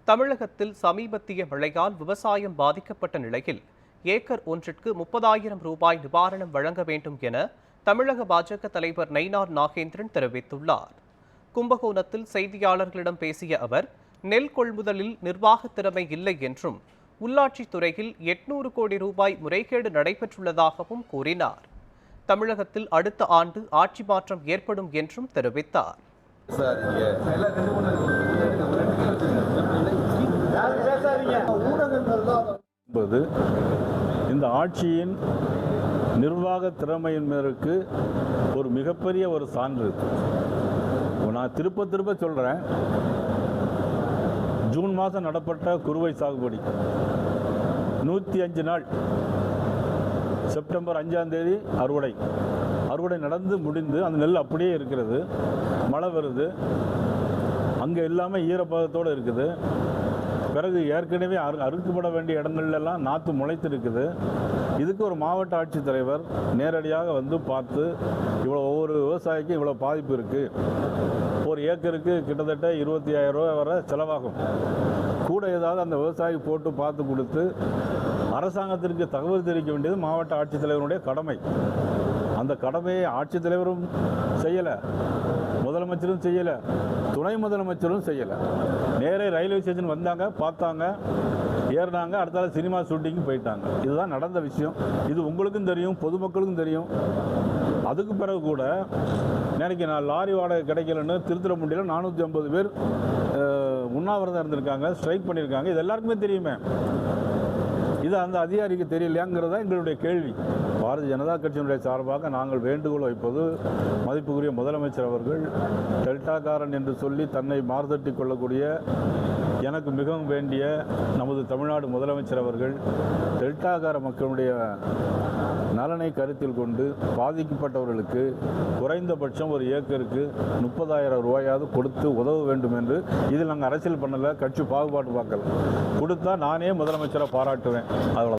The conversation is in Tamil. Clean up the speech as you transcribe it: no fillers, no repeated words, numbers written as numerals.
தமிழகத்தில் சமீபத்திய மழையால் விவசாயம் பாதிக்கப்பட்ட நிலையில் ஏக்கர் ஒன்றிற்கு 30,000 ரூபாய் நிவாரணம் வழங்க வேண்டும் என தமிழக பாஜக தலைவர் நயினார் நாகேந்திரன் தெரிவித்துள்ளார். கும்பகோணத்தில் செய்தியாளர்களிடம் பேசிய அவர், நெல் கொள்முதலில் நிர்வாக திறமை இல்லை என்றும் உள்ளாட்சித்துறையில் 800 கோடி ரூபாய் முறைகேடு நடைபெற்றுள்ளதாகவும் கூறினார். தமிழகத்தில் அடுத்த ஆண்டு ஆட்சி மாற்றம் ஏற்படும் என்றும் தெரிவித்தார். இந்த ஆட்சியின் நிர்வாக திறமையின் மேற்கு ஒரு மிகப்பெரிய ஒரு சான்று. நான் திரும்ப சொல்றேன், ஜூன் மாதம் நடப்பட்ட குறுவை சாகுபடி 105 நாள், செப்டம்பர் 5ஆம் தேதி அறுவடை நடந்து முடிந்து அந்த நெல் அப்படியே இருக்கிறது. மழை வருது, அங்கே எல்லாமே ஈரப்பதத்தோடு இருக்குது. பிறகு ஏற்கனவே அறுக்கப்பட வேண்டிய இடங்கள்லாம் நாற்று முளைத்து இருக்குது. இதுக்கு ஒரு மாவட்ட ஆட்சித்தலைவர் நேரடியாக வந்து பார்த்து, இவ்வளோ ஒவ்வொரு விவசாயிக்கும் இவ்வளோ பாதிப்பு இருக்குது, ஒரு ஏக்கருக்கு கிட்டத்தட்ட 25,000 ரூபா வரை செலவாகும், கூட ஏதாவது அந்த விவசாயி போட்டு பார்த்து கொடுத்து அரசாங்கத்திற்கு தகவல் தெரிவிக்க வேண்டியது மாவட்ட ஆட்சித்தலைவருடைய கடமை. அந்த கடமையை ஆட்சித்தலைவரும் செய்யலை, முதலமைச்சரும் செய்யலை, துணை முதலமைச்சரும் செய்யலை. நேரே ரயில்வே ஸ்டேஷன் வந்தாங்க, பார்த்தாங்க, ஏறினாங்க, அடுத்தால சினிமா ஷூட்டிங்கு போயிட்டாங்க. இதுதான் நடந்த விஷயம். இது உங்களுக்கும் தெரியும், பொதுமக்களுக்கும் தெரியும். அதுக்கு பிறகு கூட நேரைக்கு நான் லாரி வாடகை கிடைக்கலன்னு திருத்துறைப்பூண்டியில் 450 பேர் உண்ணாவிரதம் இருந்திருக்காங்க, ஸ்ட்ரைக் பண்ணியிருக்காங்க. இது எல்லாருக்குமே தெரியுமே. இது அந்த அதிகாரிக்கு தெரியலையாங்கிறது தான் எங்களுடைய கேள்வி. பாரதிய ஜனதா கட்சியினுடைய சார்பாக நாங்கள் வேண்டுகோள் வைப்பது, மதிப்புக்குரிய முதலமைச்சர் அவர்கள் டெல்டாக்காரன் என்று சொல்லி தன்னை மார்தட்டி கொள்ளக்கூடிய எனக்கு மிகவும் வேண்டிய நமது தமிழ்நாடு முதலமைச்சர் அவர்கள் டெல்டாக்கார மக்களுடைய நலனை கருத்தில் கொண்டு பாதிக்கப்பட்டவர்களுக்கு குறைந்தபட்சம் ஒரு ஏக்கருக்கு 30,000 ரூபாயாவது கொடுத்து உதவ வேண்டும் என்று. இதில் நாங்கள் அரசியல் பண்ணலை, கட்சி பாகுபாடு பார்க்கல. கொடுத்தா நானே முதலமைச்சரை பாராட்டுவேன். அவ்வளோ.